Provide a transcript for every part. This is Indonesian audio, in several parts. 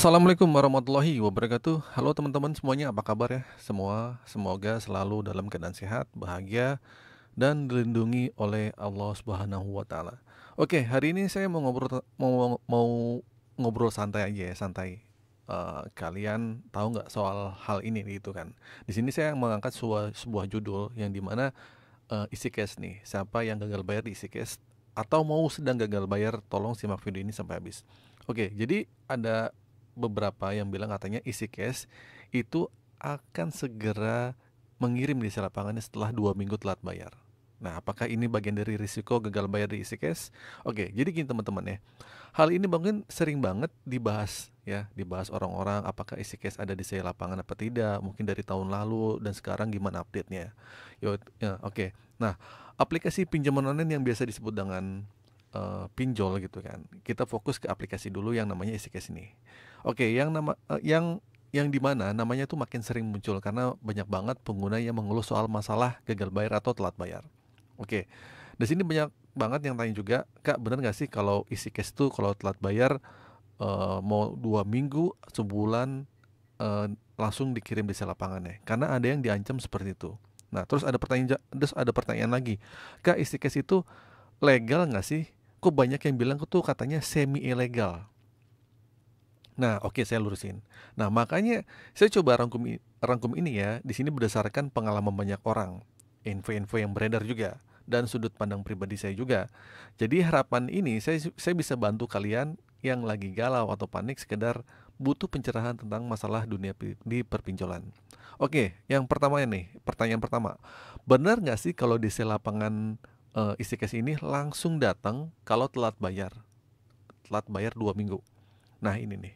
Assalamualaikum warahmatullahi wabarakatuh. Halo teman-teman semuanya, apa kabar ya? Semoga selalu dalam keadaan sehat, bahagia, dan dilindungi oleh Allah Subhanahu wa taala. Oke, hari ini saya mau ngobrol santai aja ya, santai. Kalian tahu nggak soal hal ini gitu kan? Di sini saya mengangkat sebuah judul yang dimana isi case nih. Siapa yang gagal bayar di isi case atau mau sedang gagal bayar, tolong simak video ini sampai habis. Oke, jadi ada beberapa yang bilang katanya isi case itu akan segera mengirim di lapangannya setelah 2 minggu telat bayar. Nah, apakah ini bagian dari risiko gagal bayar di isi case? Oke, jadi gini teman-teman ya. Hal ini mungkin sering banget dibahas ya, dibahas orang-orang apakah isi case ada di lapangan apa tidak, mungkin dari tahun lalu dan sekarang gimana update-nya. Ya, oke. Nah, aplikasi pinjaman online yang biasa disebut dengan pinjol gitu kan. Kita fokus ke aplikasi dulu yang namanya EasyCash ini. Oke, yang di mana namanya tuh makin sering muncul karena banyak banget pengguna yang mengeluh soal masalah gagal bayar atau telat bayar. Oke. Di sini banyak banget yang tanya juga, Kak, benar nggak sih kalau EasyCash tuh kalau telat bayar mau 2 minggu, sebulan langsung dikirim di lapangannya? Karena ada yang diancam seperti itu. Nah, terus ada pertanyaan lagi, Kak, EasyCash itu legal nggak sih? Kok banyak yang bilang tuh katanya semi ilegal. Nah, oke, saya lurusin. Nah, makanya saya coba rangkum ini ya. Di sini berdasarkan pengalaman banyak orang, info-info yang beredar juga, dan sudut pandang pribadi saya juga. Jadi harapan ini saya bisa bantu kalian yang lagi galau atau panik sekedar butuh pencerahan tentang masalah dunia di perpinjolan. Oke, yang pertama nih, pertanyaan pertama. Benar nggak sih kalau di lapangan isi cash ini langsung datang kalau telat bayar 2 minggu? Nah ini nih.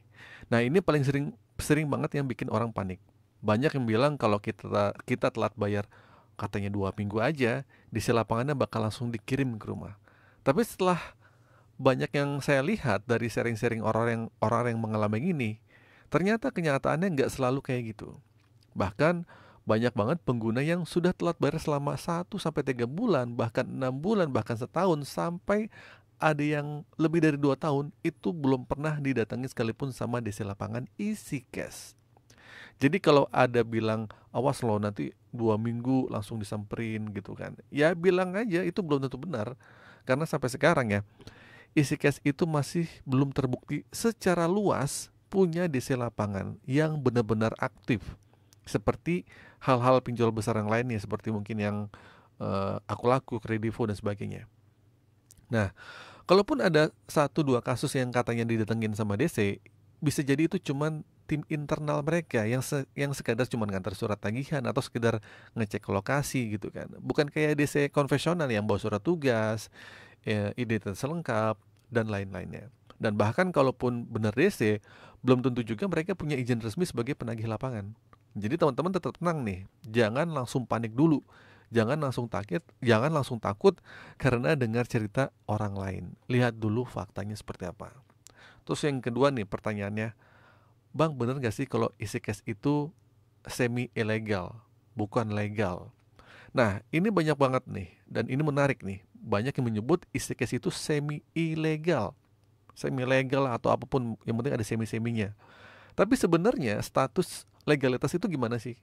Nah ini paling sering sering banget yang bikin orang panik. Banyak yang bilang kalau kita telat bayar katanya 2 minggu aja, di lapangannya bakal langsung dikirim ke rumah. Tapi setelah banyak yang saya lihat dari sharing-sharing orang yang mengalami ini, ternyata kenyataannya nggak selalu kayak gitu. Bahkan banyak banget pengguna yang sudah telat bayar selama 1 sampai 3 bulan, bahkan 6 bulan, bahkan setahun, sampai ada yang lebih dari 2 tahun itu belum pernah didatangi sekalipun sama DC lapangan isi cash. Jadi kalau ada bilang awas loh nanti 2 minggu langsung disamperin gitu kan, ya bilang aja itu belum tentu benar. Karena sampai sekarang ya, isi cash itu masih belum terbukti secara luas punya DC lapangan yang benar-benar aktif seperti hal-hal pinjol besar yang lainnya, seperti mungkin yang aku laku, kredivo dan sebagainya. Nah, kalaupun ada satu dua kasus yang katanya didatengin sama DC, bisa jadi itu cuman tim internal mereka yang sekadar cuma ngantar surat tagihan atau sekedar ngecek lokasi gitu kan. Bukan kayak DC konvensional yang bawa surat tugas, identitas lengkap dan lain-lainnya. Dan bahkan kalaupun benar DC, belum tentu juga mereka punya izin resmi sebagai penagih lapangan. Jadi teman-teman tetap tenang nih, jangan langsung panik dulu. Jangan langsung takut karena dengar cerita orang lain. Lihat dulu faktanya seperti apa. Terus yang kedua nih pertanyaannya, Bang, bener gak sih kalau isi cash itu semi ilegal, bukan legal? Nah, ini banyak banget nih, dan ini menarik nih. Banyak yang menyebut isi cash itu semi ilegal, semi legal atau apapun, yang penting ada semi-seminya. Tapi sebenarnya status legalitas itu gimana sih?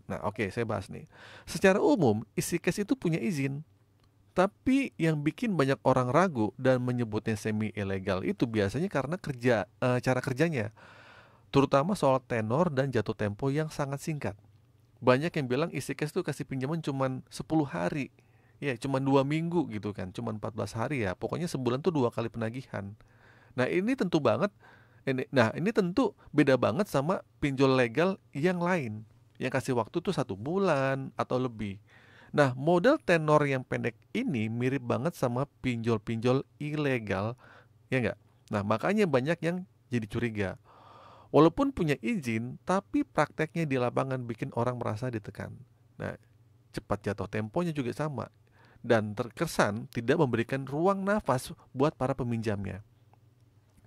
Nah, oke, saya bahas nih. Secara umum, isi cash itu punya izin. Tapi yang bikin banyak orang ragu dan menyebutnya semi ilegal itu biasanya karena cara kerjanya, terutama soal tenor dan jatuh tempo yang sangat singkat. Banyak yang bilang isi cash tuh kasih pinjaman cuman 10 hari. Ya, cuman 2 minggu gitu kan, cuman 14 hari ya. Pokoknya sebulan tuh 2 kali penagihan. Nah, ini tentu beda banget sama pinjol legal yang lain yang kasih waktu tuh 1 bulan atau lebih. Nah, model tenor yang pendek ini mirip banget sama pinjol-pinjol ilegal, ya nggak? Nah, makanya banyak yang jadi curiga. Walaupun punya izin, tapi prakteknya di lapangan bikin orang merasa ditekan. Nah, cepat jatuh temponya juga sama. Dan terkesan tidak memberikan ruang nafas buat para peminjamnya.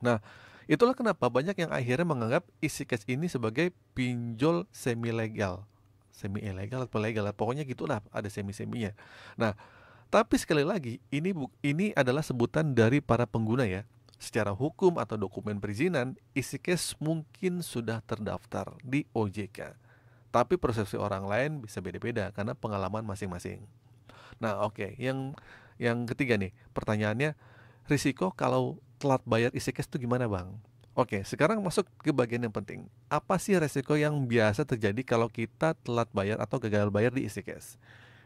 Nah, itulah kenapa banyak yang akhirnya menganggap isi cash ini sebagai pinjol semi legal. Semi ilegal atau legal, pokoknya gitulah, ada semi-seminya. Nah, tapi sekali lagi ini adalah sebutan dari para pengguna ya. Secara hukum atau dokumen perizinan, isi case mungkin sudah terdaftar di OJK. Tapi persepsi orang lain bisa beda-beda karena pengalaman masing-masing. Nah, oke, yang ketiga nih, pertanyaannya, risiko kalau telat bayar isi cash itu gimana, Bang? Oke, sekarang masuk ke bagian yang penting. Apa sih resiko yang biasa terjadi kalau kita telat bayar atau gagal bayar di isi cash?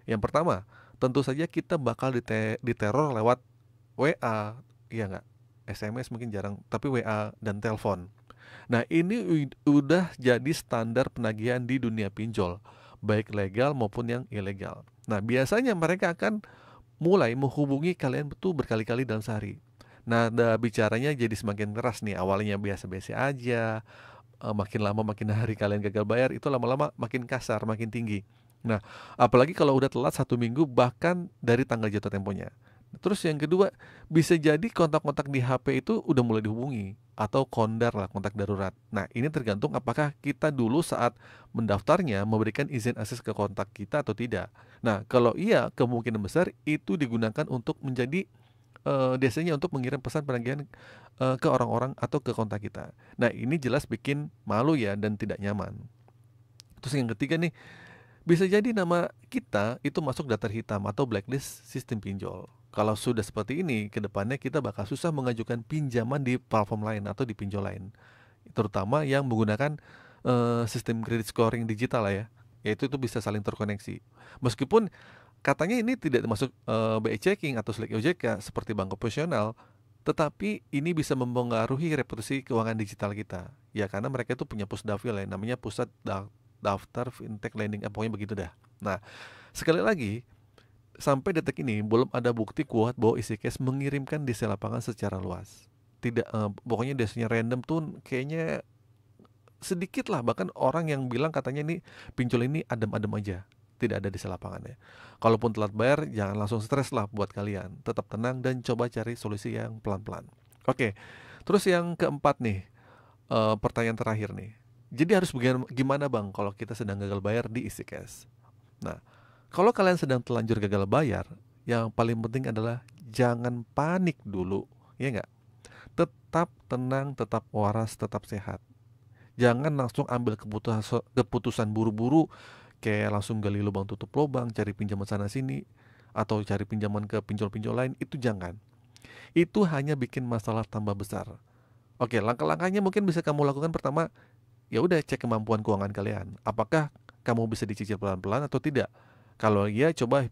Yang pertama, tentu saja kita bakal diteror lewat WA, iya nggak? SMS mungkin jarang, tapi WA dan telepon. Nah, ini udah jadi standar penagihan di dunia pinjol, baik legal maupun yang ilegal. Nah, biasanya mereka akan mulai menghubungi kalian tuh berkali-kali dalam sehari. Nah, bicaranya jadi semakin keras nih. Awalnya biasa-biasa aja, makin lama makin hari kalian gagal bayar, itu lama-lama makin kasar, makin tinggi. Nah, apalagi kalau udah telat 1 minggu bahkan dari tanggal jatuh temponya. Terus yang kedua, bisa jadi kontak-kontak di HP itu udah mulai dihubungi atau kondar lah, kontak darurat. Nah, ini tergantung apakah kita dulu saat mendaftarnya memberikan izin akses ke kontak kita atau tidak. Nah, kalau iya, kemungkinan besar itu digunakan untuk menjadi biasanya untuk mengirim pesan penagihan ke orang-orang atau ke kontak kita. Nah, ini jelas bikin malu ya dan tidak nyaman. Terus yang ketiga nih, bisa jadi nama kita itu masuk daftar hitam atau blacklist sistem pinjol. Kalau sudah seperti ini, kedepannya kita bakal susah mengajukan pinjaman di platform lain atau di pinjol lain, terutama yang menggunakan sistem credit scoring digital lah ya, yaitu itu bisa saling terkoneksi. Meskipun katanya ini tidak masuk BI checking atau SLIK OJK seperti bank konvensional, tetapi ini bisa mempengaruhi reputasi keuangan digital kita. Ya karena mereka itu punya pusdafil ya, namanya pusat daftar fintech lending, pokoknya begitu dah. Nah, sekali lagi, sampai detik ini belum ada bukti kuat bahwa isi case mengirimkan desa lapangan secara luas. Tidak, pokoknya desanya random tuh kayaknya sedikit lah, bahkan orang yang bilang katanya ini pinjol ini adem-adem aja, tidak ada desa lapangannya. Kalaupun telat bayar, jangan langsung stres lah buat kalian. Tetap tenang dan coba cari solusi yang pelan-pelan. Oke, terus yang keempat nih, pertanyaan terakhir nih. Jadi harus gimana bang kalau kita sedang gagal bayar di isi cash? Nah, kalau kalian sedang terlanjur gagal bayar, yang paling penting adalah jangan panik dulu, ya nggak? Tetap tenang, tetap waras, tetap sehat. Jangan langsung ambil keputusan buru-buru, kayak langsung gali lubang tutup lubang, cari pinjaman sana sini, atau cari pinjaman ke pinjol-pinjol lain, itu jangan. Itu hanya bikin masalah tambah besar. Oke, langkah-langkahnya mungkin bisa kamu lakukan. Pertama, ya udah cek kemampuan keuangan kalian. Apakah kamu bisa dicicil pelan-pelan atau tidak? Kalau iya, coba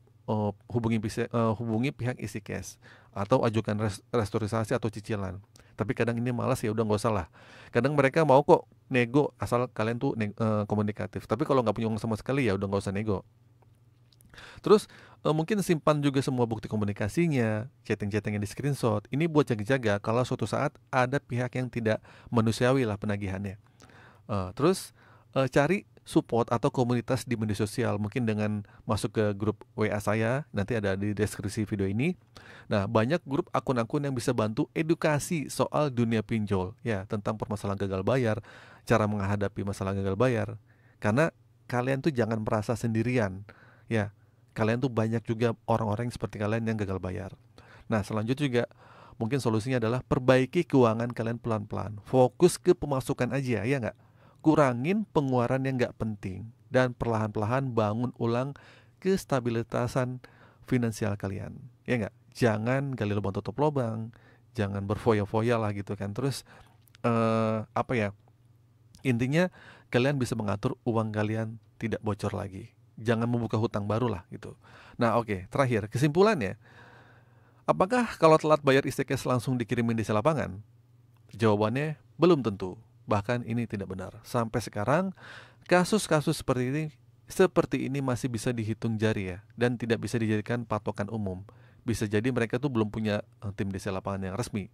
hubungi pihak isi cash atau ajukan restrukturisasi atau cicilan. Tapi kadang ini malas, ya udah nggak usah lah. Kadang mereka mau kok nego asal kalian tuh komunikatif. Tapi kalau nggak punya uang sama sekali, ya udah nggak usah nego. Terus mungkin simpan juga semua bukti komunikasinya, chatting-chatting yang di screenshot. Ini buat jaga-jaga kalau suatu saat ada pihak yang tidak manusiawi lah penagihannya. Terus cari support atau komunitas di media sosial, mungkin dengan masuk ke grup WA saya, nanti ada di deskripsi video ini. Nah, banyak grup akun-akun yang bisa bantu edukasi soal dunia pinjol, ya, tentang permasalahan gagal bayar, cara menghadapi masalah gagal bayar. Karena kalian tuh jangan merasa sendirian, ya. Kalian tuh banyak juga orang-orang seperti kalian yang gagal bayar. Nah, selanjutnya juga mungkin solusinya adalah perbaiki keuangan kalian pelan-pelan. Fokus ke pemasukan aja, ya nggak? Kurangin pengeluaran yang nggak penting dan perlahan-lahan bangun ulang kestabilitasan finansial kalian, ya nggak? Jangan gali lubang tutup lubang, jangan berfoya-foya lah gitu kan. Terus apa ya, intinya kalian bisa mengatur uang kalian tidak bocor lagi, jangan membuka hutang baru lah gitu. Nah, oke, terakhir kesimpulannya, apakah kalau telat bayar istiqes langsung dikirimin di lapangan? Jawabannya belum tentu. Bahkan ini tidak benar. Sampai sekarang kasus-kasus seperti ini masih bisa dihitung jari ya, dan tidak bisa dijadikan patokan umum. Bisa jadi mereka tuh belum punya tim desa lapangan yang resmi.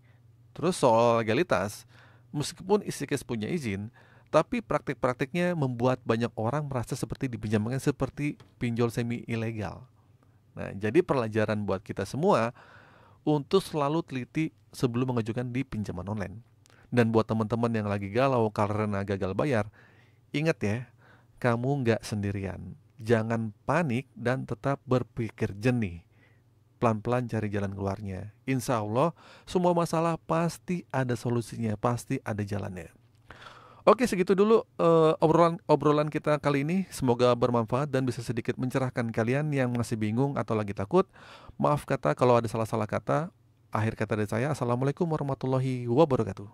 Terus soal legalitas, meskipun istiqes punya izin, tapi praktik-praktiknya membuat banyak orang merasa seperti dipinjamkan seperti pinjol semi ilegal. Nah, jadi pelajaran buat kita semua untuk selalu teliti sebelum mengajukan di pinjaman online. Dan buat teman-teman yang lagi galau karena gagal bayar, ingat ya, kamu nggak sendirian. Jangan panik dan tetap berpikir jernih. pelan-pelan cari jalan keluarnya. Insya Allah semua masalah pasti ada solusinya, pasti ada jalannya. Oke, segitu dulu obrolan kita kali ini. Semoga bermanfaat dan bisa sedikit mencerahkan kalian yang masih bingung atau lagi takut. Maaf kata kalau ada salah-salah kata. Akhir kata dari saya, Assalamualaikum warahmatullahi wabarakatuh.